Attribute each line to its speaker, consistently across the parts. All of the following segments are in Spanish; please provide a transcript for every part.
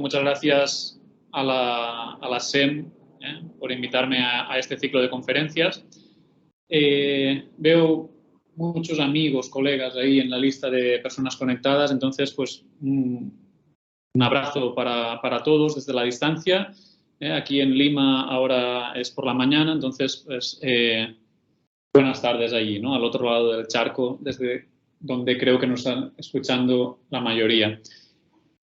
Speaker 1: muchas gracias a la SEM por invitarme a este ciclo de conferencias. Veo muchos amigos, colegas ahí en la lista de personas conectadas, entonces pues un abrazo para todos desde la distancia. Aquí en Lima ahora es por la mañana, entonces pues buenas tardes allí, ¿no? Al otro lado del charco, desde donde creo que nos están escuchando la mayoría.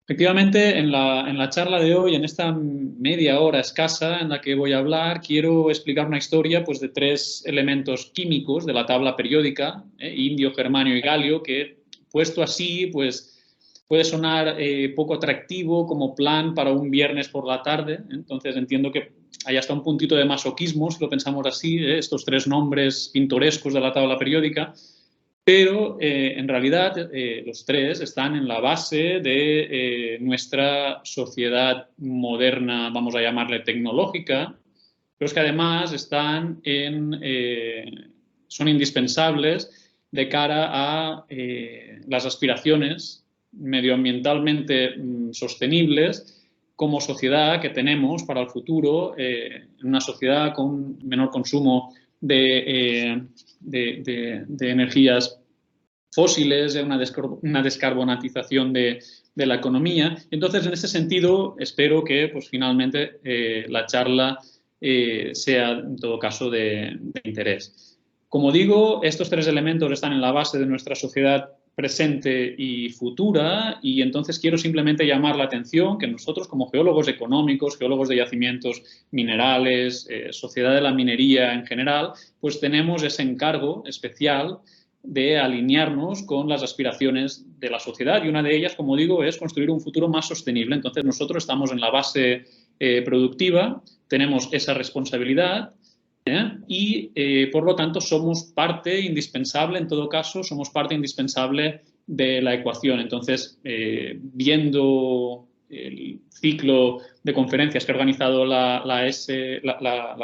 Speaker 1: Efectivamente, en la charla de hoy, en esta media hora escasa en la que voy a hablar, quiero explicar una historia pues, de 3 elementos químicos de la tabla periódica, indio, germanio y galio, que puesto así pues, puede sonar poco atractivo como plan para un viernes por la tarde. Entonces entiendo que hay hasta un puntito de masoquismo, si lo pensamos así, estos 3 nombres pintorescos de la tabla periódica. Pero en realidad los 3 están en la base de nuestra sociedad moderna, vamos a llamarle tecnológica, pero es que además son indispensables de cara a las aspiraciones medioambientalmente sostenibles como sociedad que tenemos para el futuro, en una sociedad con menor consumo de energías fósiles, una descarbonatización de la economía. Entonces, en ese sentido, espero que pues, finalmente la charla sea, en todo caso, de interés. Como digo, estos 3 elementos están en la base de nuestra sociedad presente y futura, y entonces quiero simplemente llamar la atención que nosotros, como geólogos económicos, geólogos de yacimientos minerales, sociedad de la minería en general, pues tenemos ese encargo especial de alinearnos con las aspiraciones de la sociedad, y una de ellas, como digo, es construir un futuro más sostenible. Entonces nosotros estamos en la base productiva, tenemos esa responsabilidad y por lo tanto somos parte indispensable, en todo caso, somos parte indispensable de la ecuación. Entonces, viendo el ciclo de conferencias que ha organizado la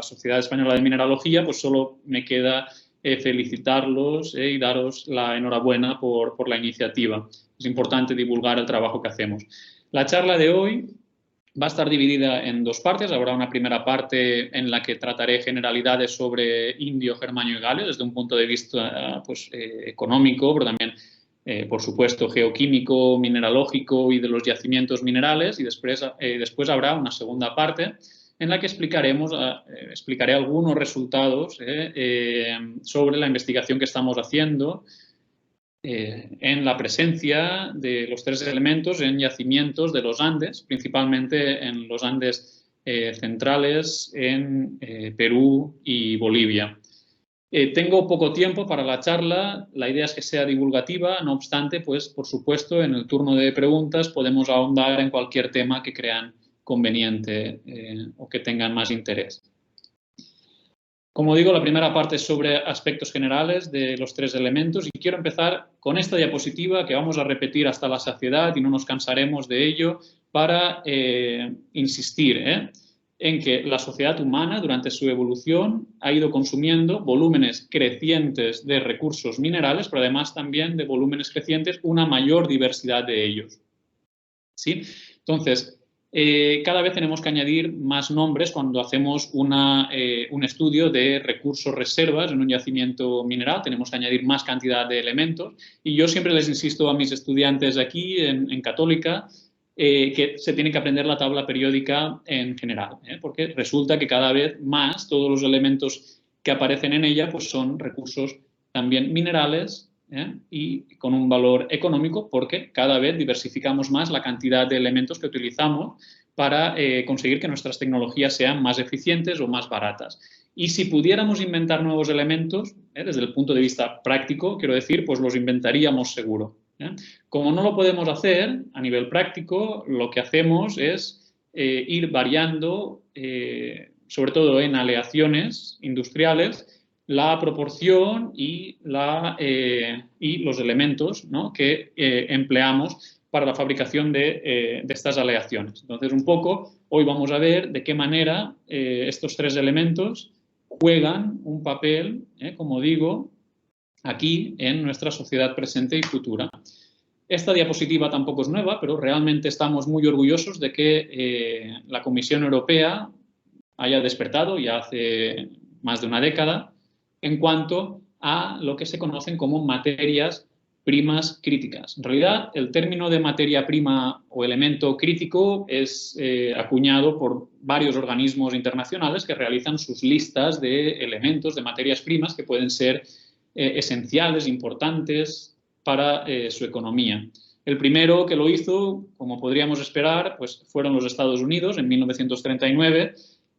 Speaker 1: Sociedad Española de Mineralogía, pues solo me queda felicitarlos y daros la enhorabuena por la iniciativa. Es importante divulgar el trabajo que hacemos. La charla de hoy va a estar dividida en 2 partes. Habrá una primera parte en la que trataré generalidades sobre indio, germanio y galio desde un punto de vista pues, económico, pero también, por supuesto, geoquímico, mineralógico y de los yacimientos minerales. Y después habrá una segunda parte en la que explicaré algunos resultados sobre la investigación que estamos haciendo en la presencia de los 3 elementos en yacimientos de los Andes, principalmente en los Andes centrales, en Perú y Bolivia. Tengo poco tiempo para la charla, la idea es que sea divulgativa, no obstante, pues por supuesto en el turno de preguntas podemos ahondar en cualquier tema que crean conveniente o que tengan más interés. Como digo, la primera parte es sobre aspectos generales de los 3 elementos y quiero empezar con esta diapositiva que vamos a repetir hasta la saciedad y no nos cansaremos de ello para insistir en que la sociedad humana durante su evolución ha ido consumiendo volúmenes crecientes de recursos minerales, pero además también de volúmenes crecientes una mayor diversidad de ellos. ¿Sí? Entonces, cada vez tenemos que añadir más nombres cuando hacemos un estudio de recursos reservas en un yacimiento mineral. Tenemos que añadir más cantidad de elementos. Y yo siempre les insisto a mis estudiantes aquí en Católica que se tiene que aprender la tabla periódica en general, porque resulta que cada vez más todos los elementos que aparecen en ella pues son recursos también minerales, y con un valor económico porque cada vez diversificamos más la cantidad de elementos que utilizamos para conseguir que nuestras tecnologías sean más eficientes o más baratas. Y si pudiéramos inventar nuevos elementos, desde el punto de vista práctico, quiero decir, pues los inventaríamos seguro. Como no lo podemos hacer a nivel práctico, lo que hacemos es ir variando, sobre todo en aleaciones industriales, la proporción y los elementos, ¿no?, que empleamos para la fabricación de estas aleaciones. Entonces, un poco, hoy vamos a ver de qué manera estos 3 elementos juegan un papel, como digo, aquí en nuestra sociedad presente y futura. Esta diapositiva tampoco es nueva, pero realmente estamos muy orgullosos de que la Comisión Europea haya despertado ya hace más de una década en cuanto a lo que se conocen como materias primas críticas. En realidad, el término de materia prima o elemento crítico es acuñado por varios organismos internacionales que realizan sus listas de elementos, de materias primas que pueden ser esenciales, importantes para su economía. El primero que lo hizo, como podríamos esperar, pues fueron los Estados Unidos en 1939,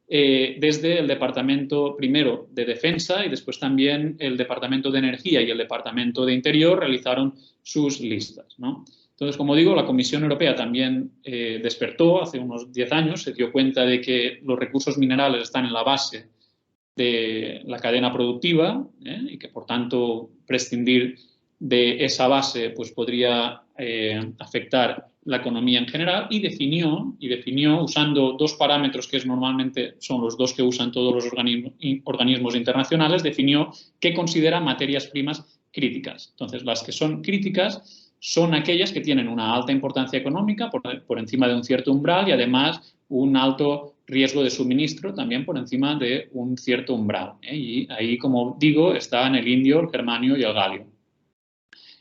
Speaker 1: desde el Departamento primero de Defensa y después también el Departamento de Energía y el Departamento de Interior realizaron sus listas, ¿no? Entonces, como digo, la Comisión Europea también despertó hace unos 10 años, se dio cuenta de que los recursos minerales están en la base de la cadena productiva y que, por tanto, prescindir de esa base pues, podría afectar la economía en general y definió usando dos parámetros que normalmente son los dos que usan todos los organismos internacionales, definió qué considera materias primas críticas. Entonces, las que son críticas son aquellas que tienen una alta importancia económica por encima de un cierto umbral y además un alto riesgo de suministro también por encima de un cierto umbral. Y ahí, como digo, están el indio, el germanio y el galio.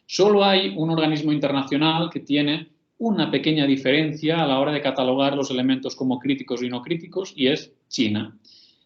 Speaker 1: Solo hay un organismo internacional que tiene una pequeña diferencia a la hora de catalogar los elementos como críticos y no críticos, y es China.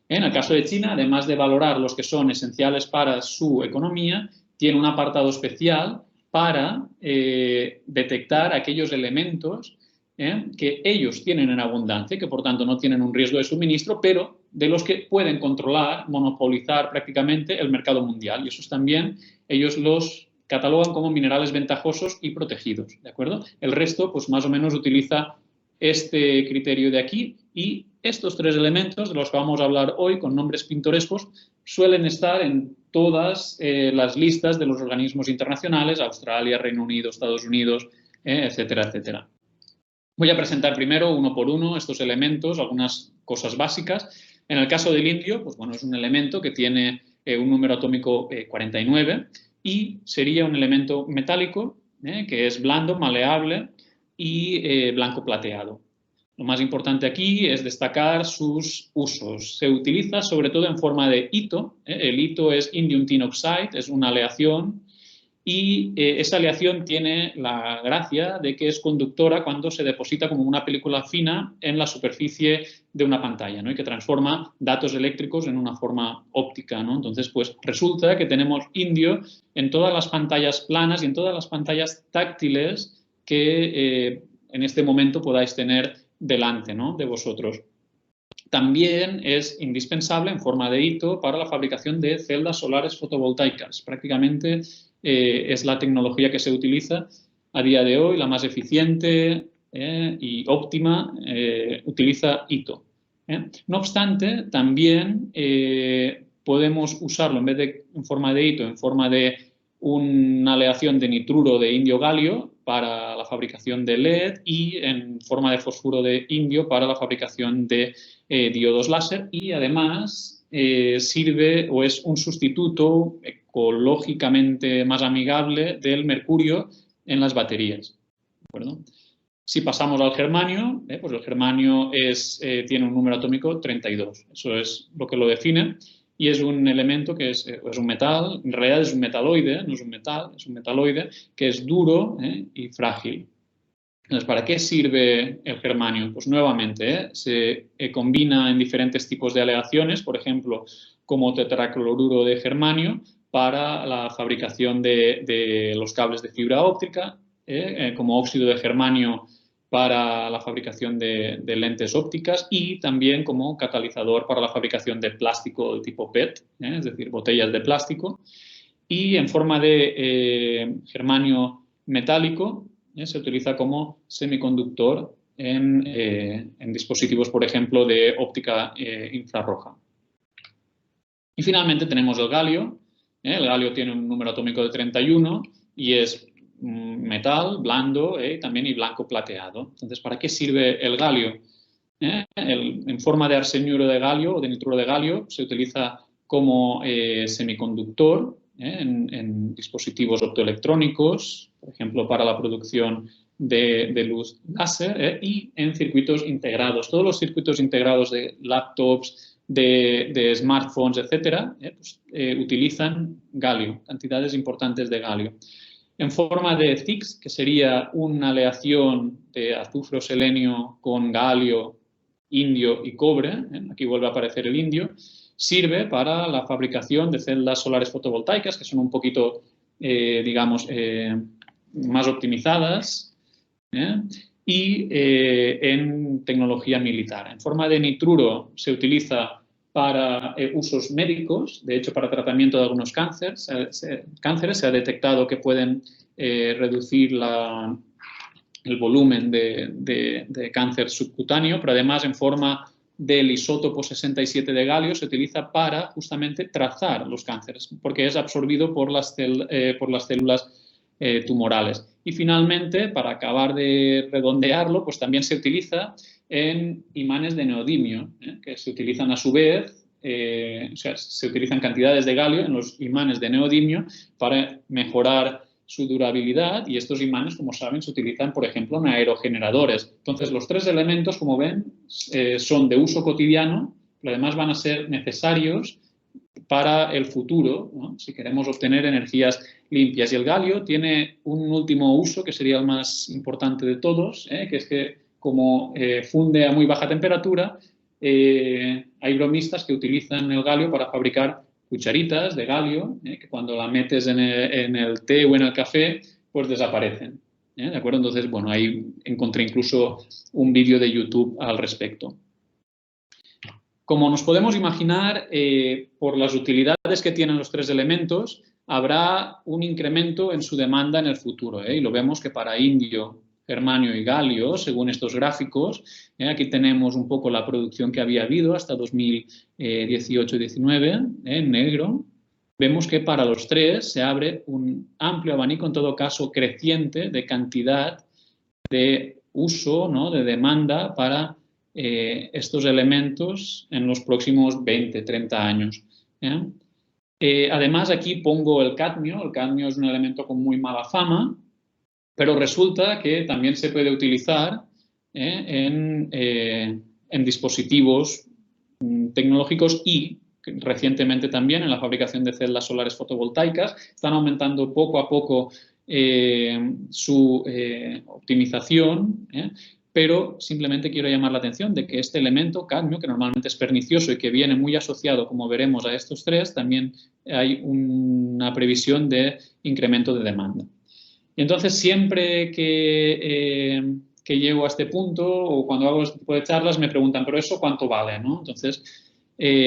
Speaker 1: En el caso de China, además de valorar los que son esenciales para su economía, tiene un apartado especial para detectar aquellos elementos que ellos tienen en abundancia, que por tanto no tienen un riesgo de suministro, pero de los que pueden controlar, monopolizar prácticamente el mercado mundial. Y esos también ellos los catalogan como minerales ventajosos y protegidos, ¿de acuerdo? El resto, pues más o menos utiliza este criterio de aquí y estos tres elementos de los que vamos a hablar hoy con nombres pintorescos suelen estar en todas las listas de los organismos internacionales, Australia, Reino Unido, Estados Unidos, etcétera, etcétera. Voy a presentar primero, uno por uno, estos elementos, algunas cosas básicas. En el caso del indio, pues bueno, es un elemento que tiene un número atómico 49 y sería un elemento metálico que es blando, maleable y blanco plateado. Lo más importante aquí es destacar sus usos. Se utiliza sobre todo en forma de hito. El hito es indium tin oxide, es una aleación y esa aleación tiene la gracia de que es conductora cuando se deposita como una película fina en la superficie de una pantalla, ¿no? Y que transforma datos eléctricos en una forma óptica, ¿no? Entonces, pues resulta que tenemos indio en todas las pantallas planas y en todas las pantallas táctiles que en este momento podáis tener delante, ¿no? De vosotros. También es indispensable en forma de hito para la fabricación de celdas solares fotovoltaicas. Prácticamente es la tecnología que se utiliza a día de hoy, la más eficiente y óptima, utiliza hito. No obstante, también podemos usarlo en vez de en forma de hito, en forma de una aleación de nitruro de indio-galio para la fabricación de LED y en forma de fosfuro de indio para la fabricación de diodos láser y además sirve o es un sustituto ecológicamente más amigable del mercurio en las baterías. ¿De acuerdo? Si pasamos al germanio, pues el germanio tiene un número atómico 32. Eso es lo que lo define. Y es un elemento que es un metal, en realidad es un metaloide, no es un metal, es un metaloide que es duro y frágil. Entonces, ¿para qué sirve el germanio? Pues nuevamente se combina en diferentes tipos de aleaciones, por ejemplo, como tetracloruro de germanio para la fabricación de los cables de fibra óptica, como óxido de germanio para la fabricación de lentes ópticas y también como catalizador para la fabricación de plástico de tipo PET, es decir, botellas de plástico. Y en forma de germanio metálico se utiliza como semiconductor en dispositivos, por ejemplo, de óptica infrarroja. Y finalmente tenemos el galio. El galio tiene un número atómico de 31 y es metal, blando también y blanco plateado. Entonces, ¿para qué sirve el galio? En forma de arseniuro de galio o de nitruro de galio se utiliza como semiconductor en dispositivos optoelectrónicos, por ejemplo, para la producción de luz láser, y en circuitos integrados. Todos los circuitos integrados de laptops, de smartphones, etcétera, pues, utilizan galio, cantidades importantes de galio. En forma de CIGS, que sería una aleación de azufre o selenio con galio, indio y cobre, aquí vuelve a aparecer el indio, sirve para la fabricación de celdas solares fotovoltaicas, que son un poquito, digamos, más optimizadas, y en tecnología militar. En forma de nitruro se utiliza para usos médicos, de hecho para tratamiento de algunos cánceres se ha detectado que pueden reducir el volumen de cáncer subcutáneo, pero además en forma del isótopo 67 de galio se utiliza para justamente trazar los cánceres, porque es absorbido por las células tumorales. Y finalmente, para acabar de redondearlo, pues también se utiliza en imanes de neodimio, que se utilizan a su vez, o sea, se utilizan cantidades de galio en los imanes de neodimio para mejorar su durabilidad, y estos imanes, como saben, se utilizan, por ejemplo, en aerogeneradores. Entonces, los tres elementos, como ven, son de uso cotidiano, pero además van a ser necesarios para el futuro, ¿no? Si queremos obtener energías limpias. Y el galio tiene un último uso, que sería el más importante de todos, que es que como funde a muy baja temperatura, hay bromistas que utilizan el galio para fabricar cucharitas de galio, que cuando la metes en el té o en el café, pues desaparecen. ¿De acuerdo? Entonces, bueno, ahí encontré incluso un vídeo de YouTube al respecto. Como nos podemos imaginar, por las utilidades que tienen los tres elementos, habrá un incremento en su demanda en el futuro. Y lo vemos que para indio, germanio y galio, según estos gráficos, aquí tenemos un poco la producción que había habido hasta 2018-19, en negro. Vemos que para los tres se abre un amplio abanico, en todo caso creciente, de cantidad de uso, ¿no?, de demanda para estos elementos en los próximos 20, 30 años. Además, aquí pongo el cadmio. El cadmio es un elemento con muy mala fama, pero resulta que también se puede utilizar en dispositivos tecnológicos y recientemente también en la fabricación de celdas solares fotovoltaicas. Están aumentando poco a poco su optimización, pero simplemente quiero llamar la atención de que este elemento, cadmio, que normalmente es pernicioso y que viene muy asociado, como veremos, a estos tres, también hay una previsión de incremento de demanda. Y entonces, siempre que llego a este punto o cuando hago este tipo de charlas, me preguntan, ¿pero eso cuánto vale?, ¿no? Entonces,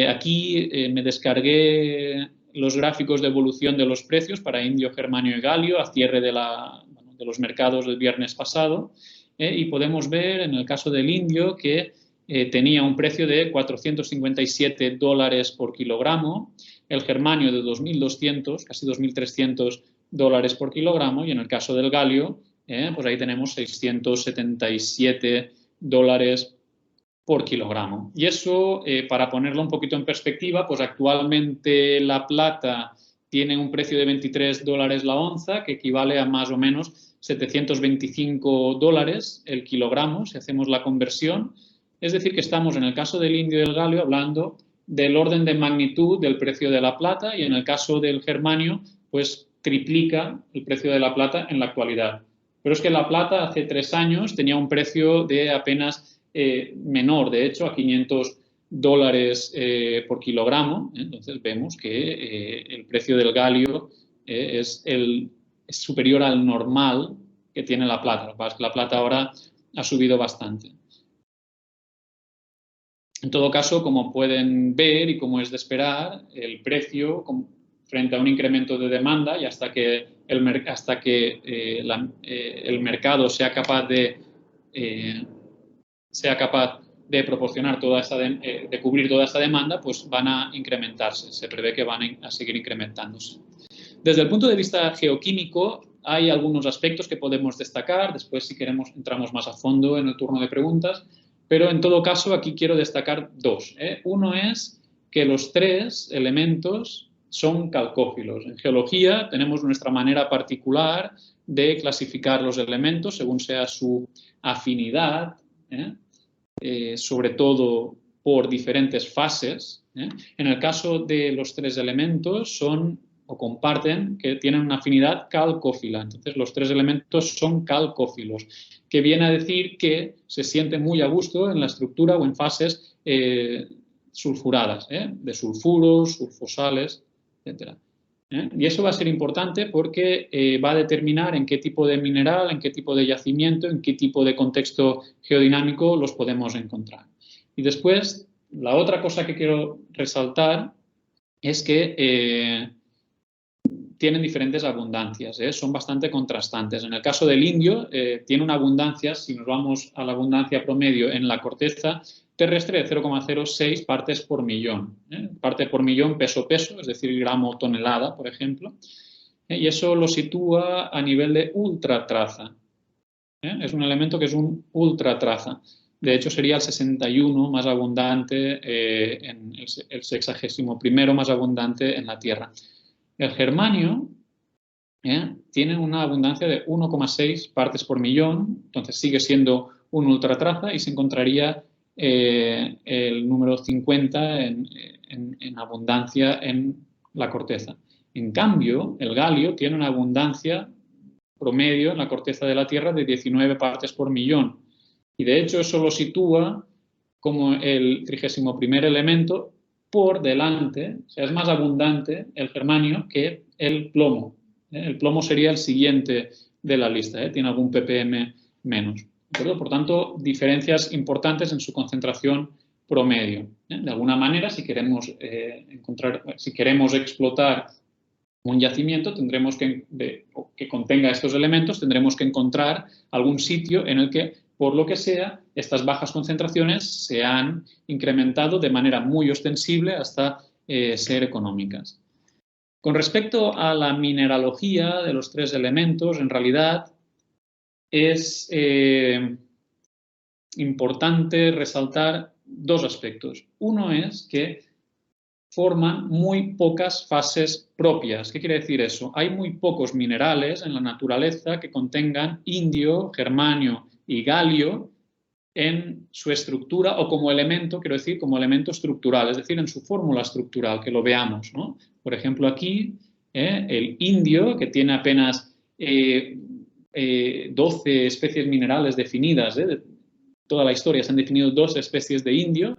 Speaker 1: aquí me descargué los gráficos de evolución de los precios para indio, germanio y galio a cierre de los mercados del viernes pasado, y podemos ver en el caso del indio que tenía un precio de $457 por kilogramo, el germanio de 2.200, casi 2.300 dólares por kilogramo, y en el caso del galio, pues ahí tenemos 677 dólares por kilogramo. Y eso, para ponerlo un poquito en perspectiva, pues actualmente la plata tiene un precio de 23 dólares la onza, que equivale a más o menos 725 dólares el kilogramo, si hacemos la conversión. Es decir, que estamos, en el caso del indio y del galio, hablando del orden de magnitud del precio de la plata, y en el caso del germanio, pues triplica el precio de la plata en la actualidad. Pero es que la plata hace 3 años tenía un precio de apenas menor, de hecho, a 500 dólares por kilogramo. Entonces vemos que el precio del galio es superior al normal que tiene la plata. Lo que pasa es que la plata ahora ha subido bastante. En todo caso, como pueden ver y como es de esperar, el precio frente a un incremento de demanda y hasta que el mercado sea capaz de proporcionar de cubrir toda esta demanda, pues van a incrementarse. Se prevé que van a seguir incrementándose. Desde el punto de vista geoquímico, hay algunos aspectos que podemos destacar. Después, si queremos, entramos más a fondo en el turno de preguntas. Pero, en todo caso, aquí quiero destacar 2. Uno es que los 3 elementos son calcófilos. En geología tenemos nuestra manera particular de clasificar los elementos según sea su afinidad, sobre todo por diferentes fases. En el caso de los tres elementos son o comparten que tienen una afinidad calcófila. Entonces, los tres elementos son calcófilos, que viene a decir que se sienten muy a gusto en la estructura o en fases sulfuradas, de sulfuros, sulfosales, etc. Y eso va a ser importante porque va a determinar en qué tipo de mineral, en qué tipo de yacimiento, en qué tipo de contexto geodinámico los podemos encontrar. Y después, la otra cosa que quiero resaltar es que tienen diferentes abundancias, son bastante contrastantes. En el caso del indio, tiene una abundancia, si nos vamos a la abundancia promedio en la corteza terrestre, de 0,06 partes por millón. Parte por millón peso-peso, es decir, gramo-tonelada, por ejemplo. Y eso lo sitúa a nivel de ultratraza. Es un elemento que es un ultratraza. De hecho, sería el 61 más abundante, el 61º más abundante en la Tierra. El germanio tiene una abundancia de 1,6 partes por millón, entonces sigue siendo un ultratraza y se encontraría el número 50 en abundancia en la corteza. En cambio, el galio tiene una abundancia promedio en la corteza de la Tierra de 19 partes por millón. Y de hecho eso lo sitúa como el 31º elemento por delante, o sea, es más abundante el germanio que el plomo. El plomo sería el siguiente de la lista, tiene algún ppm menos. Por tanto, diferencias importantes en su concentración promedio. De alguna manera, si queremos explotar un yacimiento, tendremos que contenga estos elementos, tendremos que encontrar algún sitio en el que, por lo que sea, estas bajas concentraciones se han incrementado de manera muy ostensible hasta ser económicas. Con respecto a la mineralogía de los tres elementos, en realidad es importante resaltar dos aspectos. Uno es que forman muy pocas fases propias. ¿Qué quiere decir eso? Hay muy pocos minerales en la naturaleza que contengan indio, germanio y galio en su estructura o como elemento, quiero decir, como elemento estructural, es decir, en su fórmula estructural, que lo veamos, ¿no? Por ejemplo, aquí el indio, que tiene apenas 12 especies minerales definidas, de toda la historia se han definido 2 especies de indio,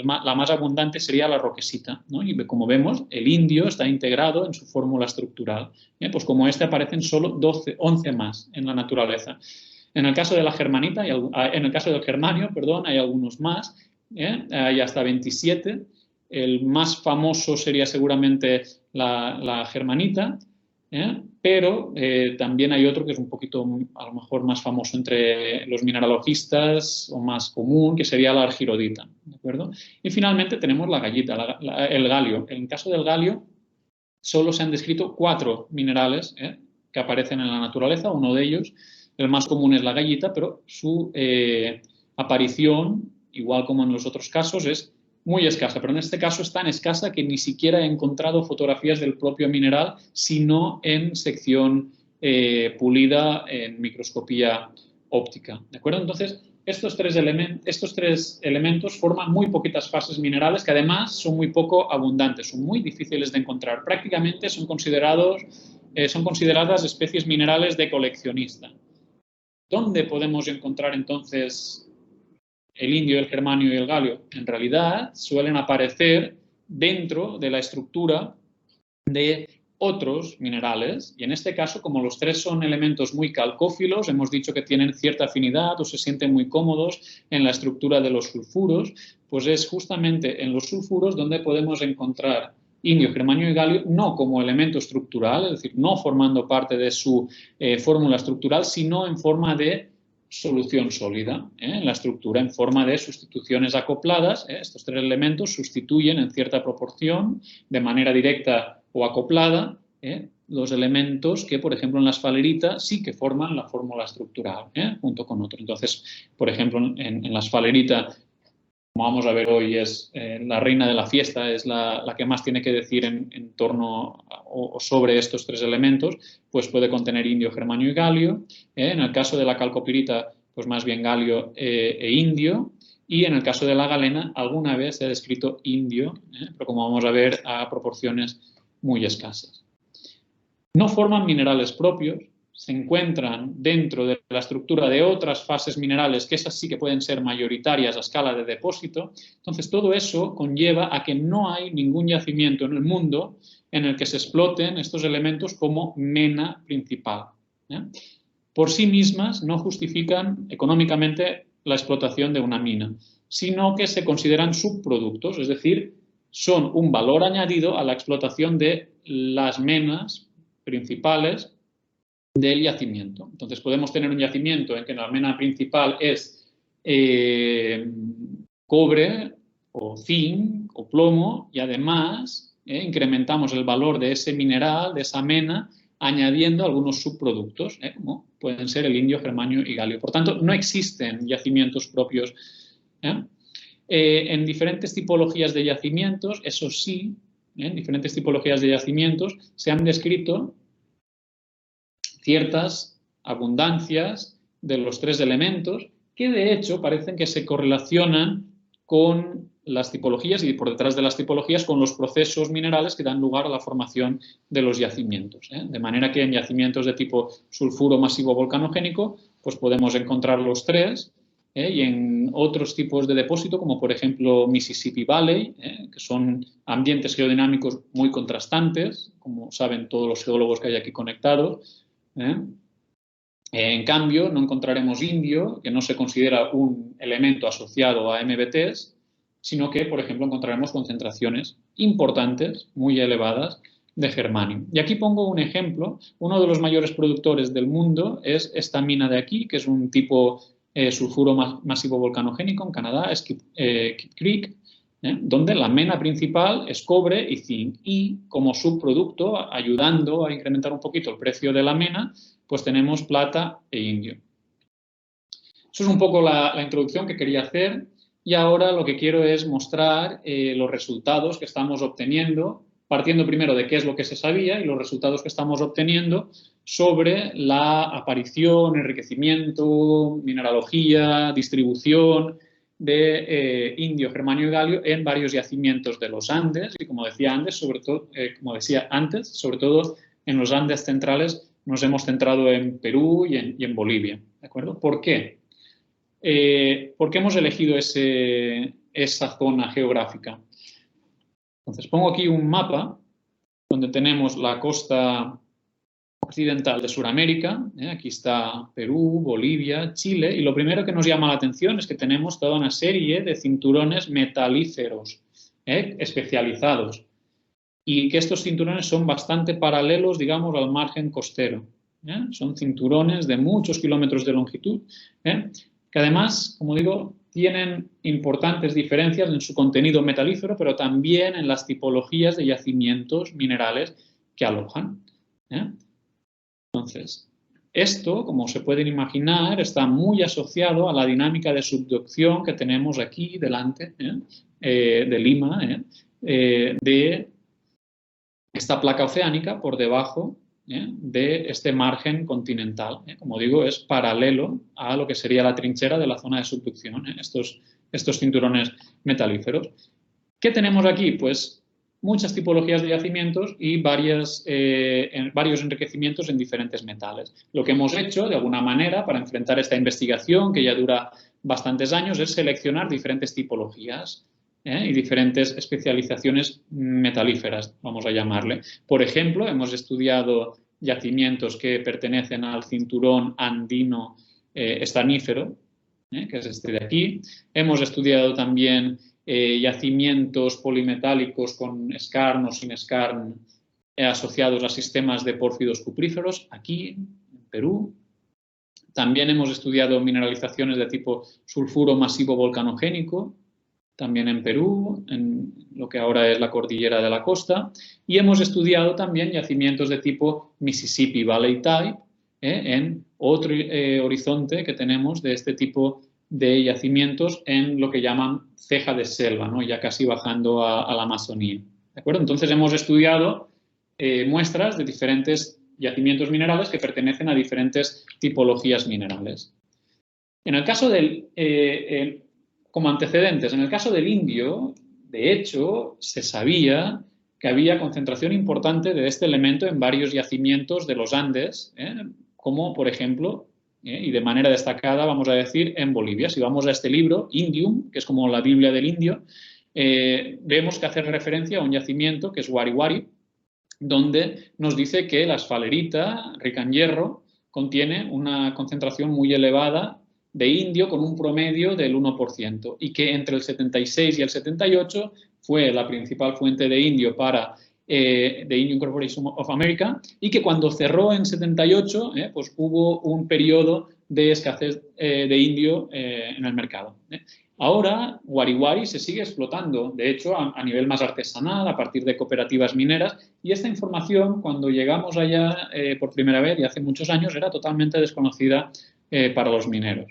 Speaker 1: la más abundante sería la roquesita, ¿no? Y como vemos, el indio está integrado en su fórmula estructural. Pues como este aparecen solo 11 más en la naturaleza. En el caso de la germanita, en el caso del germanio, perdón, hay algunos más, hay hasta 27. El más famoso sería seguramente la germanita, pero también hay otro que es un poquito, a lo mejor, más famoso entre los mineralogistas o más común, que sería la argirodita, ¿de acuerdo? Y finalmente tenemos la gallita, el galio. En el caso del galio, solo se han descrito 4 minerales que aparecen en la naturaleza. Uno de ellos, el más común, es la gallita, pero su aparición, igual como en los otros casos, es muy escasa, pero en este caso es tan escasa que ni siquiera he encontrado fotografías del propio mineral, sino en sección pulida en microscopía óptica, ¿de acuerdo? Entonces, estos tres elementos forman muy poquitas fases minerales que además son muy poco abundantes, son muy difíciles de encontrar. Prácticamente son consideradas especies minerales de coleccionista. ¿Dónde podemos encontrar entonces el indio, el germanio y el galio? En realidad suelen aparecer dentro de la estructura de otros minerales, y en este caso, como los tres son elementos muy calcófilos, hemos dicho que tienen cierta afinidad o se sienten muy cómodos en la estructura de los sulfuros, pues es justamente en los sulfuros donde podemos encontrar indio, germanio y galio, no como elemento estructural, es decir, no formando parte de su fórmula estructural, sino en forma de solución sólida, en la estructura, en forma de sustituciones acopladas. Estos tres elementos sustituyen en cierta proporción, de manera directa o acoplada, los elementos que, por ejemplo, en la esfalerita sí que forman la fórmula estructural, junto con otros. Entonces, por ejemplo, en la esfalerita como vamos a ver hoy, es la reina de la fiesta, es la que más tiene que decir en torno o sobre estos tres elementos, pues puede contener indio, germanio y galio. En el caso de la calcopirita, pues más bien galio e indio. Y en el caso de la galena, alguna vez se ha descrito indio, pero como vamos a ver, a proporciones muy escasas. No forman minerales propios, se encuentran dentro de la estructura de otras fases minerales, que esas sí que pueden ser mayoritarias a escala de depósito. Entonces, todo eso conlleva a que no hay ningún yacimiento en el mundo en el que se exploten estos elementos como mena principal. Por sí mismas no justifican económicamente la explotación de una mina, sino que se consideran subproductos, es decir, son un valor añadido a la explotación de las menas principales del yacimiento. Entonces podemos tener un yacimiento en que la mena principal es cobre o zinc o plomo y además incrementamos el valor de ese mineral, de esa mena, añadiendo algunos subproductos, como pueden ser el indio, germanio y galio. Por tanto, no existen yacimientos propios. En diferentes tipologías de yacimientos, eso sí, en diferentes tipologías de yacimientos se han descrito ciertas abundancias de los tres elementos que de hecho parecen que se correlacionan con las tipologías y por detrás de las tipologías con los procesos minerales que dan lugar a la formación de los yacimientos. De manera que en yacimientos de tipo sulfuro masivo volcanogénico pues podemos encontrar los tres y en otros tipos de depósito como por ejemplo Mississippi Valley, que son ambientes geodinámicos muy contrastantes, como saben todos los geólogos que hay aquí conectados. En cambio, no encontraremos indio, que no se considera un elemento asociado a MBTs, sino que, por ejemplo, encontraremos concentraciones importantes, muy elevadas, de germanio. Y aquí pongo un ejemplo. Uno de los mayores productores del mundo es esta mina de aquí, que es un tipo sulfuro masivo volcanogénico en Canadá, es Kidd Creek, donde la mena principal es cobre y zinc y como subproducto, ayudando a incrementar un poquito el precio de la mena, pues tenemos plata e indio. Eso es un poco la introducción que quería hacer y ahora lo que quiero es mostrar los resultados que estamos obteniendo, partiendo primero de qué es lo que se sabía y los resultados que estamos obteniendo sobre la aparición, enriquecimiento, mineralogía, distribución de indio, germanio y galio en varios yacimientos de los Andes y como decía antes, sobre todo en los Andes centrales nos hemos centrado en Perú y en Bolivia. ¿De acuerdo? ¿Por qué? ¿Por qué hemos elegido esa zona geográfica? Entonces pongo aquí un mapa donde tenemos la costa occidental de Sudamérica, aquí está Perú, Bolivia, Chile, y lo primero que nos llama la atención es que tenemos toda una serie de cinturones metalíferos especializados y que estos cinturones son bastante paralelos, digamos, al margen costero. Son cinturones de muchos kilómetros de longitud, que además, como digo, tienen importantes diferencias en su contenido metalífero, pero también en las tipologías de yacimientos minerales que alojan. Entonces, esto, como se pueden imaginar, está muy asociado a la dinámica de subducción que tenemos aquí delante de Lima, de esta placa oceánica por debajo de este margen continental. Como digo, es paralelo a lo que sería la trinchera de la zona de subducción, estos cinturones metalíferos. ¿Qué tenemos aquí? Pues muchas tipologías de yacimientos y varios enriquecimientos en diferentes metales. Lo que hemos hecho, de alguna manera, para enfrentar esta investigación, que ya dura bastantes años, es seleccionar diferentes tipologías y diferentes especializaciones metalíferas, vamos a llamarle. Por ejemplo, hemos estudiado yacimientos que pertenecen al cinturón andino estanífero, que es este de aquí. Hemos estudiado también yacimientos polimetálicos con skarn o sin skarn asociados a sistemas de pórfidos cupríferos, aquí en Perú. También hemos estudiado mineralizaciones de tipo sulfuro masivo volcanogénico, también en Perú, en lo que ahora es la cordillera de la costa. Y hemos estudiado también yacimientos de tipo Mississippi Valley Type, en otro horizonte que tenemos de este tipo de yacimientos en lo que llaman ceja de selva, ¿no? Ya casi bajando a la Amazonía. ¿De acuerdo? Entonces hemos estudiado muestras de diferentes yacimientos minerales que pertenecen a diferentes tipologías minerales. En el caso del, como antecedentes, en el caso del indio, de hecho, se sabía que había concentración importante de este elemento en varios yacimientos de los Andes, como por ejemplo, y de manera destacada, vamos a decir, en Bolivia. Si vamos a este libro, Indium, que es como la Biblia del indio, vemos que hace referencia a un yacimiento que es Wari Wari, donde nos dice que la esfalerita, rica en hierro, contiene una concentración muy elevada de indio con un promedio del 1% y que entre el 76 y el 78 fue la principal fuente de indio para The Indian Corporation of America y que cuando cerró en 78 pues hubo un periodo de escasez de indio en el mercado. Ahora, Wari Wari se sigue explotando, de hecho, a nivel más artesanal, a partir de cooperativas mineras, y esta información, cuando llegamos allá por primera vez, y hace muchos años, era totalmente desconocida para los mineros.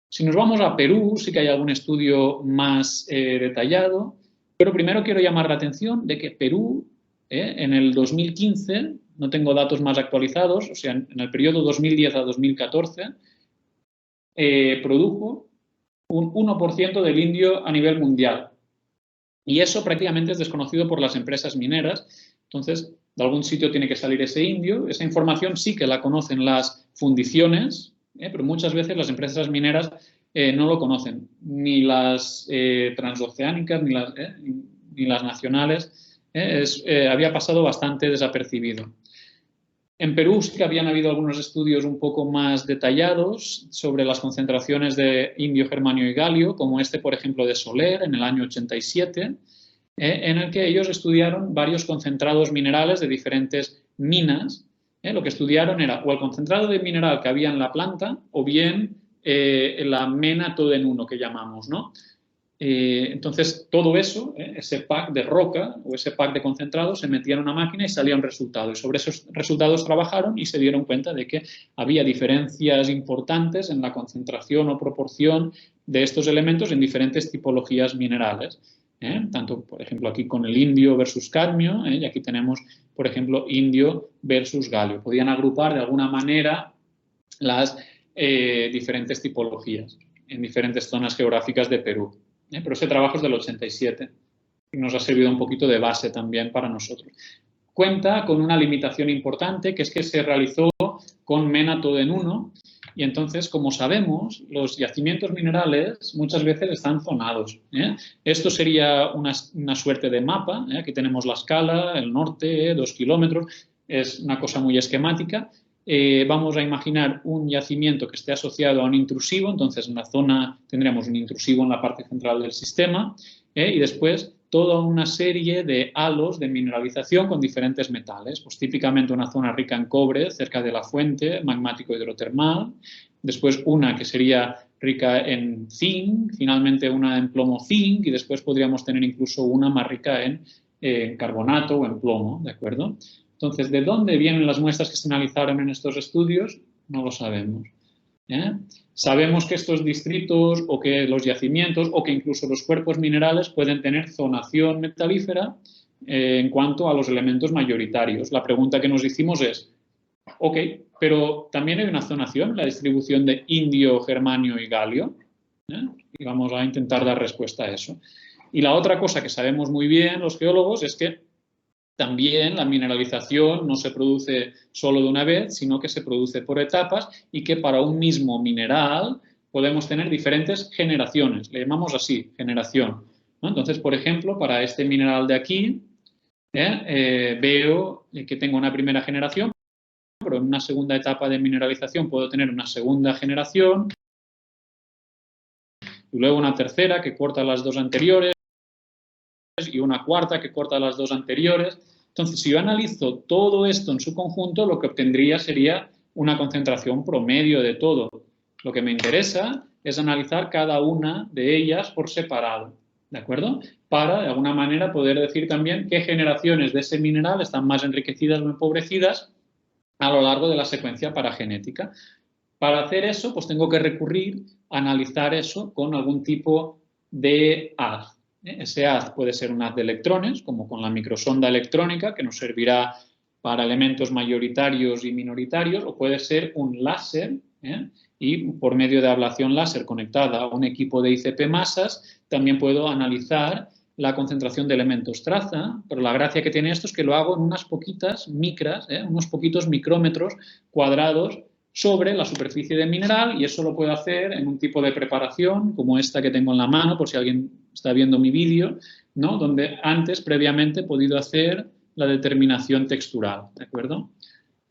Speaker 1: Si nos vamos a Perú, sí que hay algún estudio más detallado, pero primero quiero llamar la atención de que Perú, en el 2015, no tengo datos más actualizados, o sea, en el periodo 2010 a 2014, produjo un 1% del indio a nivel mundial. Y eso prácticamente es desconocido por las empresas mineras. Entonces, de algún sitio tiene que salir ese indio. Esa información sí que la conocen las fundiciones, pero muchas veces las empresas mineras no lo conocen. Ni las transoceánicas, ni las nacionales. Había pasado bastante desapercibido. En Perú sí que habían habido algunos estudios un poco más detallados sobre las concentraciones de indio, germanio y galio, como este, por ejemplo, de Soler, en el año 87, en el que ellos estudiaron varios concentrados minerales de diferentes minas. Lo que estudiaron era o el concentrado de mineral que había en la planta o bien la mena todo en uno, que llamamos, ¿no? Entonces, todo eso, ese pack de roca o ese pack de concentrados, se metía en una máquina y salía un resultado. Y sobre esos resultados trabajaron y se dieron cuenta de que había diferencias importantes en la concentración o proporción de estos elementos en diferentes tipologías minerales. Tanto, por ejemplo, aquí con el indio versus cadmio, y aquí tenemos, por ejemplo, indio versus galio. Podían agrupar de alguna manera las diferentes tipologías en diferentes zonas geográficas de Perú. Pero ese trabajo es del 87 y nos ha servido un poquito de base también para nosotros. Cuenta con una limitación importante, que es que se realizó con mena todo en uno, y entonces, como sabemos, los yacimientos minerales muchas veces están zonados. Esto sería una suerte de mapa. Aquí tenemos la escala, el norte, 2 kilómetros, es una cosa muy esquemática. Vamos a imaginar un yacimiento que esté asociado a un intrusivo, entonces en la zona tendríamos un intrusivo en la parte central del sistema y después toda una serie de halos de mineralización con diferentes metales, pues típicamente una zona rica en cobre cerca de la fuente magmático hidrotermal, después una que sería rica en zinc, finalmente una en plomo zinc y después podríamos tener incluso una más rica en carbonato o en plomo, ¿de acuerdo? Entonces, ¿de dónde vienen las muestras que se analizaron en estos estudios? No lo sabemos. Sabemos que estos distritos o que los yacimientos o que incluso los cuerpos minerales pueden tener zonación metalífera en cuanto a los elementos mayoritarios. La pregunta que nos hicimos es, ok, pero también hay una zonación en la distribución de indio, germanio y galio. Y vamos a intentar dar respuesta a eso. Y la otra cosa que sabemos muy bien los geólogos es que también la mineralización no se produce solo de una vez, sino que se produce por etapas y que para un mismo mineral podemos tener diferentes generaciones. Le llamamos así, generación, ¿no? Entonces, por ejemplo, para este mineral de aquí, veo que tengo una primera generación, pero en una segunda etapa de mineralización puedo tener una segunda generación y luego una tercera que corta las dos anteriores y una cuarta que corta las dos anteriores. Entonces, si yo analizo todo esto en su conjunto, lo que obtendría sería una concentración promedio de todo. Lo que me interesa es analizar cada una de ellas por separado, ¿de acuerdo? Para, de alguna manera, poder decir también qué generaciones de ese mineral están más enriquecidas o empobrecidas a lo largo de la secuencia paragenética. Para hacer eso, pues tengo que recurrir a analizar eso con algún tipo de haz. Ese haz puede ser un haz de electrones, como con la microsonda electrónica, que nos servirá para elementos mayoritarios y minoritarios, o puede ser un láser, y por medio de ablación láser conectada a un equipo de ICP masas, también puedo analizar la concentración de elementos traza, pero la gracia que tiene esto es que lo hago en unas poquitas micras, unos poquitos micrómetros cuadrados sobre la superficie del mineral, y eso lo puedo hacer en un tipo de preparación como esta que tengo en la mano, por si alguien está viendo mi vídeo, ¿no? Donde antes, previamente, he podido hacer la determinación textural, ¿de acuerdo?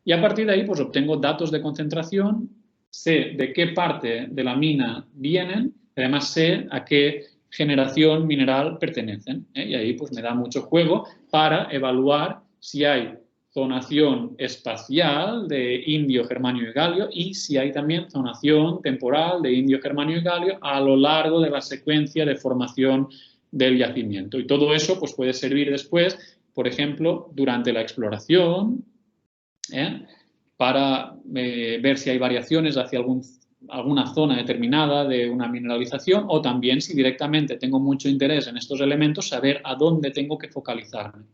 Speaker 1: Y a partir de ahí, pues obtengo datos de concentración, sé de qué parte de la mina vienen, y además sé a qué generación mineral pertenecen, y ahí pues me da mucho juego para evaluar si hay zonación espacial de indio, germanio y galio, y si hay también zonación temporal de indio, germanio y galio a lo largo de la secuencia de formación del yacimiento. Y todo eso pues puede servir después, por ejemplo, durante la exploración, para ver si hay variaciones hacia alguna zona determinada de una mineralización, o también, si directamente tengo mucho interés en estos elementos, saber a dónde tengo que focalizarme.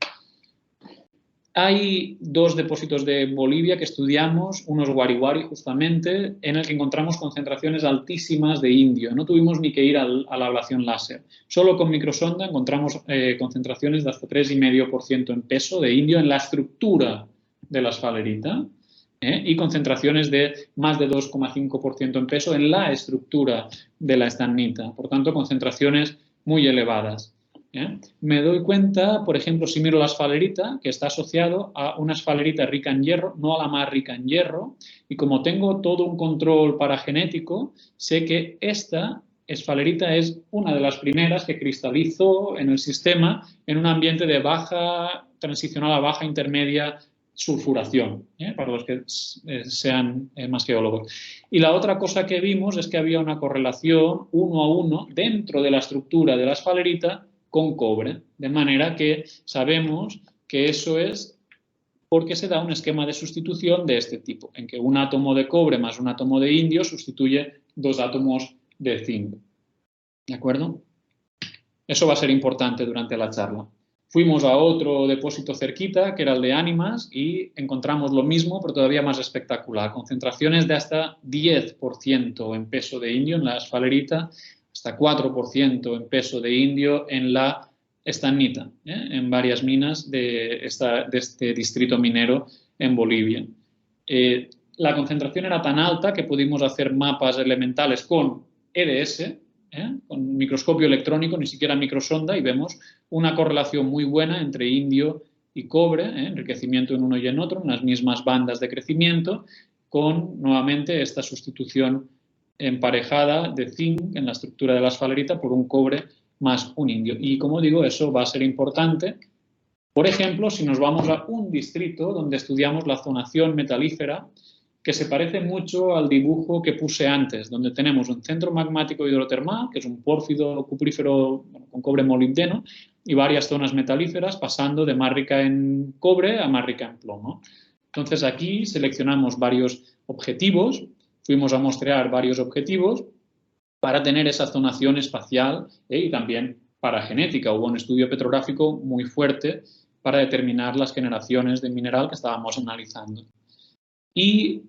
Speaker 1: Hay dos depósitos de Bolivia que estudiamos, uno es Guariguari justamente, en el que encontramos concentraciones altísimas de indio. No tuvimos ni que ir a la ablación láser. Solo con microsonda encontramos concentraciones de hasta 3,5% en peso de indio en la estructura de la esfalerita, y concentraciones de más de 2,5% en peso en la estructura de la estannita. Por tanto, concentraciones muy elevadas. Me doy cuenta, por ejemplo, si miro la esfalerita, que está asociado a una esfalerita rica en hierro, no a la más rica en hierro, y como tengo todo un control paragenético, sé que esta esfalerita es una de las primeras que cristalizó en el sistema en un ambiente de baja transicional a baja intermedia sulfuración, para los que sean más geólogos. Y la otra cosa que vimos es que había una correlación 1 a 1 dentro de la estructura de la esfalerita con cobre, de manera que sabemos que eso es porque se da un esquema de sustitución de este tipo, en que un átomo de cobre más un átomo de indio sustituye 2 átomos de zinc. ¿De acuerdo? Eso va a ser importante durante la charla. Fuimos a otro depósito cerquita, que era el de Ánimas, y encontramos lo mismo, pero todavía más espectacular. Concentraciones de hasta 10% en peso de indio en la esfalerita, hasta 4% en peso de indio en la estannita, en varias minas de este distrito minero en Bolivia. La concentración era tan alta que pudimos hacer mapas elementales con EDS, con microscopio electrónico, ni siquiera microsonda, y vemos una correlación muy buena entre indio y cobre, enriquecimiento en uno y en otro, en las mismas bandas de crecimiento, con nuevamente esta sustitución emparejada de zinc en la estructura de la esfalerita por un cobre más un indio. Y como digo, eso va a ser importante. Por ejemplo, si nos vamos a un distrito donde estudiamos la zonación metalífera, que se parece mucho al dibujo que puse antes, donde tenemos un centro magmático hidrotermal, que es un pórfido cuprífero con cobre molibdeno, y varias zonas metalíferas pasando de más rica en cobre a más rica en plomo. Entonces aquí seleccionamos varios objetivos, fuimos a muestrear varios objetivos para tener esa zonación espacial y también paragenética. Hubo un estudio petrográfico muy fuerte para determinar las generaciones de mineral que estábamos analizando. Y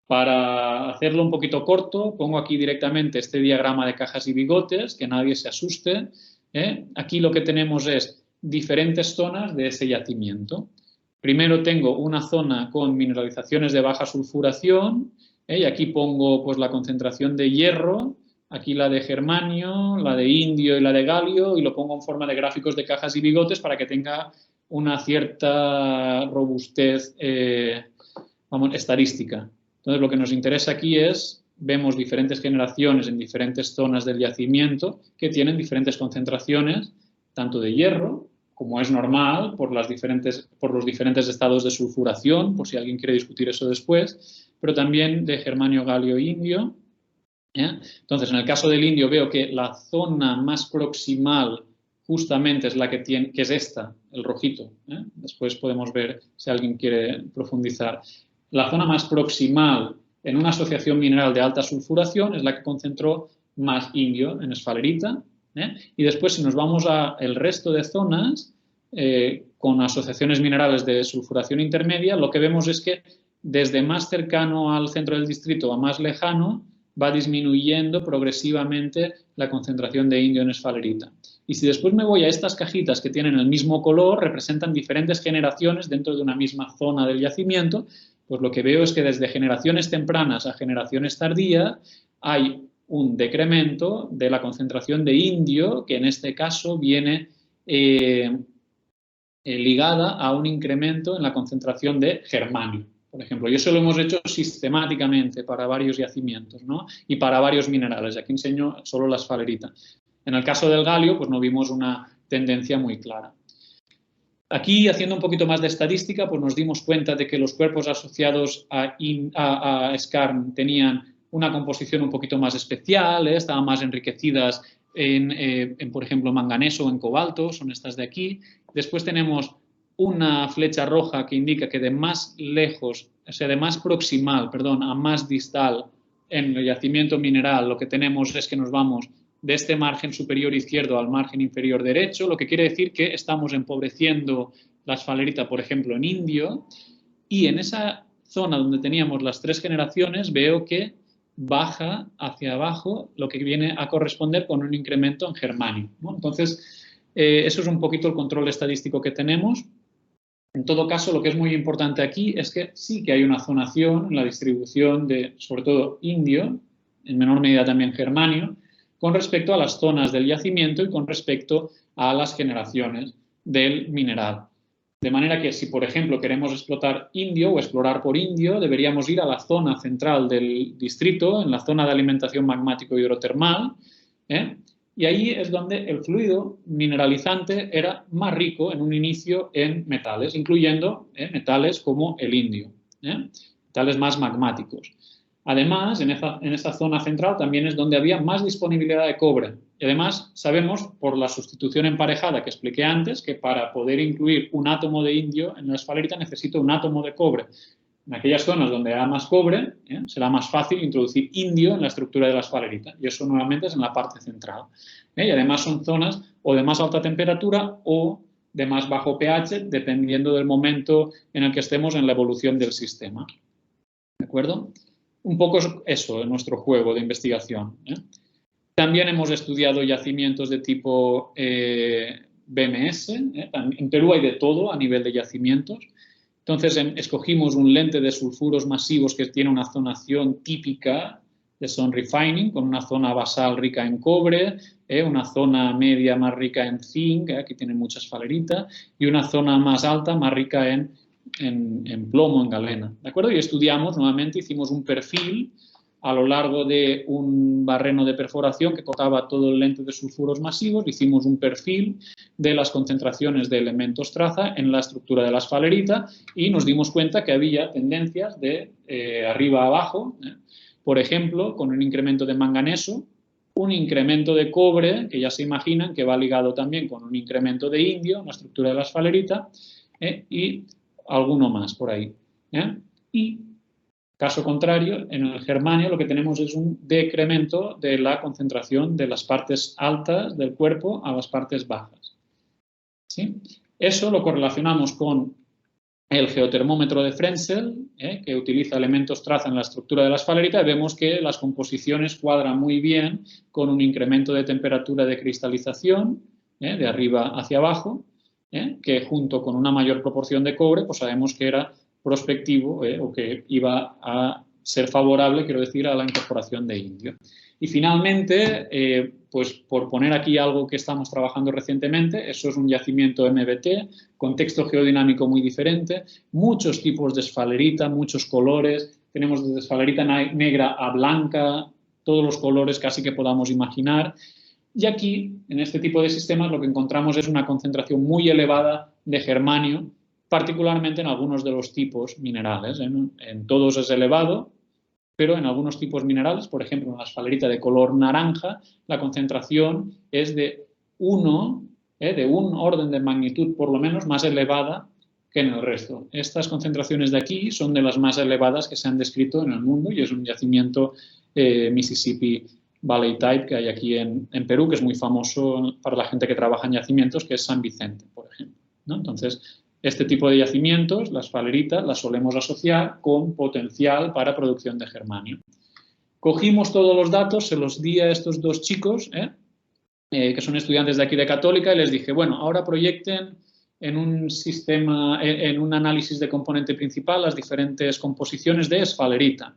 Speaker 1: para hacerlo un poquito corto, pongo aquí directamente este diagrama de cajas y bigotes, que nadie se asuste. Aquí lo que tenemos es diferentes zonas de ese yacimiento. Primero tengo una zona con mineralizaciones de baja sulfuración, y aquí pongo pues, la concentración de hierro, aquí la de germanio, la de indio y la de galio, y lo pongo en forma de gráficos de cajas y bigotes para que tenga una cierta robustez estadística. Entonces, lo que nos interesa aquí es, vemos diferentes generaciones en diferentes zonas del yacimiento que tienen diferentes concentraciones, tanto de hierro, como es normal, por los diferentes estados de sulfuración, por si alguien quiere discutir eso después, pero también de germanio, galio e indio. Entonces, en el caso del indio veo que la zona más proximal justamente es la que tiene, que es esta, el rojito. Después podemos ver si alguien quiere profundizar. La zona más proximal en una asociación mineral de alta sulfuración es la que concentró más indio en esfalerita. Y después, si nos vamos al resto de zonas con asociaciones minerales de sulfuración intermedia, lo que vemos es que desde más cercano al centro del distrito a más lejano va disminuyendo progresivamente la concentración de indio en esfalerita. Y si después me voy a estas cajitas que tienen el mismo color, representan diferentes generaciones dentro de una misma zona del yacimiento, pues lo que veo es que desde generaciones tempranas a generaciones tardías hay un decremento de la concentración de indio, que en este caso viene ligada a un incremento en la concentración de germanio, por ejemplo. Y eso lo hemos hecho sistemáticamente para varios yacimientos, ¿no? Y para varios minerales. Aquí enseño solo la esfalerita. En el caso del galio, pues no vimos una tendencia muy clara. Aquí, haciendo un poquito más de estadística, pues nos dimos cuenta de que los cuerpos asociados a skarn tenían una composición un poquito más especial, estaban más enriquecidas en, por ejemplo, manganeso o en cobalto, son estas de aquí. Después tenemos una flecha roja que indica que de más lejos, o sea, de más proximal, perdón, a más distal en el yacimiento mineral, lo que tenemos es que nos vamos de este margen superior izquierdo al margen inferior derecho, lo que quiere decir que estamos empobreciendo la esfalerita, por ejemplo, en indio, y en esa zona donde teníamos las 3 generaciones veo que baja hacia abajo, lo que viene a corresponder con un incremento en germanio, ¿no? Entonces, eso es un poquito el control estadístico que tenemos. En todo caso, lo que es muy importante aquí es que sí que hay una zonación en la distribución de, sobre todo, indio, en menor medida también germanio, con respecto a las zonas del yacimiento y con respecto a las generaciones del mineral. De manera que si, por ejemplo, queremos explotar indio o explorar por indio, deberíamos ir a la zona central del distrito, en la zona de alimentación magmático hidrotermal, y ahí es donde el fluido mineralizante era más rico en un inicio en metales, incluyendo metales como el indio, metales más magmáticos. Además, en esa zona central también es donde había más disponibilidad de cobre. Y además, sabemos, por la sustitución emparejada que expliqué antes, que para poder incluir un átomo de indio en la esfalerita necesito un átomo de cobre. En aquellas zonas donde haya más cobre, será más fácil introducir indio en la estructura de la esfalerita. Y eso nuevamente es en la parte central. Y además son zonas o de más alta temperatura o de más bajo pH, dependiendo del momento en el que estemos en la evolución del sistema. ¿De acuerdo? Un poco eso en nuestro juego de investigación. También hemos estudiado yacimientos de tipo BMS. En Perú hay de todo a nivel de yacimientos. Entonces, escogimos un lente de sulfuros masivos que tiene una zonación típica de Zone Refining, con una zona basal rica en cobre, una zona media más rica en zinc, aquí tiene mucha esfalerita, y una zona más alta más rica en plomo, en galena, ¿de acuerdo? Y estudiamos, nuevamente hicimos un perfil a lo largo de un barreno de perforación que cortaba todo el lente de sulfuros masivos, hicimos un perfil de las concentraciones de elementos traza en la estructura de la esfalerita y nos dimos cuenta que había tendencias de arriba a abajo, por ejemplo, con un incremento de manganeso, un incremento de cobre, que ya se imaginan que va ligado también con un incremento de indio en la estructura de la esfalerita, y alguno más por ahí. Y, caso contrario, en el germanio lo que tenemos es un decremento de la concentración de las partes altas del cuerpo a las partes bajas. ¿Sí? Eso lo correlacionamos con el geotermómetro de Frenzel, que utiliza elementos traza en la estructura de la esfalerita, y vemos que las composiciones cuadran muy bien con un incremento de temperatura de cristalización, de arriba hacia abajo, que junto con una mayor proporción de cobre, pues sabemos que era prospectivo o que iba a ser favorable, quiero decir, a la incorporación de indio. Y finalmente, pues por poner aquí algo que estamos trabajando recientemente, eso es un yacimiento MBT, contexto geodinámico muy diferente, muchos tipos de esfalerita, muchos colores, tenemos desde esfalerita negra a blanca, todos los colores casi que podamos imaginar. Y aquí, en este tipo de sistemas, lo que encontramos es una concentración muy elevada de germanio, particularmente en algunos de los tipos minerales. En todos es elevado, pero en algunos tipos minerales, por ejemplo, en la esfalerita de color naranja, la concentración es de un orden de magnitud, por lo menos, más elevada que en el resto. Estas concentraciones de aquí son de las más elevadas que se han descrito en el mundo y es un yacimiento Mississippi Valley Type que hay aquí en Perú, que es muy famoso para la gente que trabaja en yacimientos, que es San Vicente, por ejemplo, ¿no? Entonces, este tipo de yacimientos, las faleritas, las solemos asociar con potencial para producción de germanio. Cogimos todos los datos, se los di a estos dos chicos, que son estudiantes de aquí de Católica, y les dije, bueno, ahora proyecten en un sistema, en un análisis de componente principal, las diferentes composiciones de esfalerita.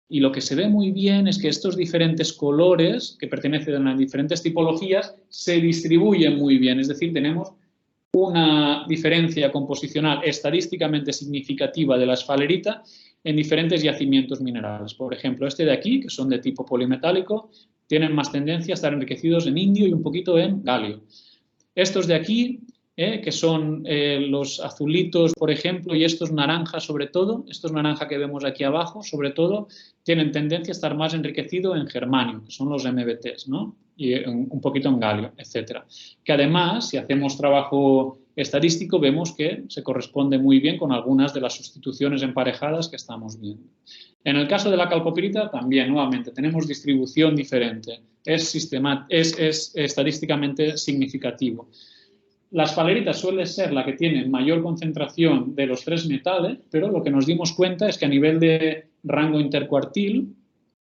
Speaker 1: Y lo que se ve muy bien es que estos diferentes colores, que pertenecen a diferentes tipologías, se distribuyen muy bien. Es decir, tenemos una diferencia composicional estadísticamente significativa de la esfalerita en diferentes yacimientos minerales. Por ejemplo, este de aquí, que son de tipo polimetálico, tienen más tendencia a estar enriquecidos en indio y un poquito en galio. Estos de aquí, que son los azulitos, por ejemplo, y estos naranjas sobre todo, estos naranja que vemos aquí abajo, sobre todo, tienen tendencia a estar más enriquecido en germanio, que son los MBTs, ¿no? Y un poquito en galio, etcétera. Que además, si hacemos trabajo estadístico, vemos que se corresponde muy bien con algunas de las sustituciones emparejadas que estamos viendo. En el caso de la calcopirita, también, nuevamente, tenemos distribución diferente. Es estadísticamente significativo. La esfalerita suele ser la que tiene mayor concentración de los tres metales, pero lo que nos dimos cuenta es que a nivel de rango intercuartil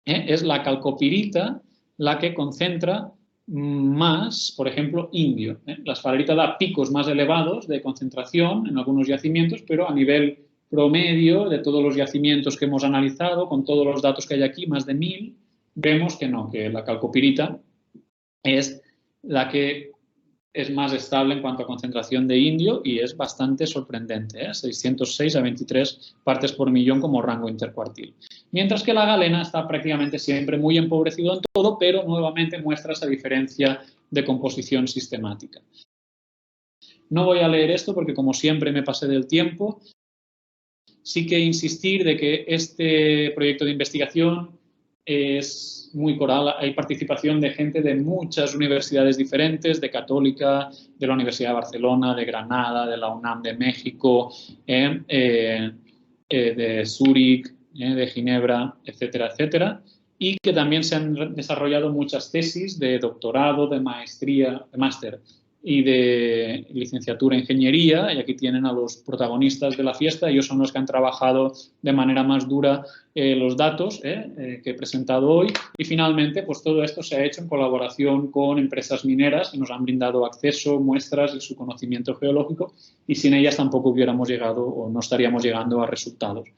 Speaker 1: es la calcopirita la que concentra más, por ejemplo, indio. La esfalerita da picos más elevados de concentración en algunos yacimientos, pero a nivel promedio de todos los yacimientos que hemos analizado, con todos los datos que hay aquí, más de 1000, vemos que no, que la calcopirita es la que es más estable en cuanto a concentración de indio y es bastante sorprendente, 606 a 23 partes por millón como rango intercuartil. Mientras que la galena está prácticamente siempre muy empobrecido en todo, pero nuevamente muestra esa diferencia de composición sistemática. No voy a leer esto porque, como siempre, me pasé del tiempo. Sí que insistir de que este proyecto de investigación es muy coral, hay participación de gente de muchas universidades diferentes, de Católica, de la Universidad de Barcelona, de Granada, de la UNAM de México, de Zúrich, de Ginebra, etcétera, etcétera, y que también se han desarrollado muchas tesis de doctorado, de maestría, de máster y de licenciatura en ingeniería, y aquí tienen a los protagonistas de la fiesta. Ellos son los que han trabajado de manera más dura los datos que he presentado hoy, y finalmente pues todo esto se ha hecho en colaboración con empresas mineras que nos han brindado acceso, muestras y su conocimiento geológico, y sin ellas tampoco hubiéramos llegado o no estaríamos llegando a resultados.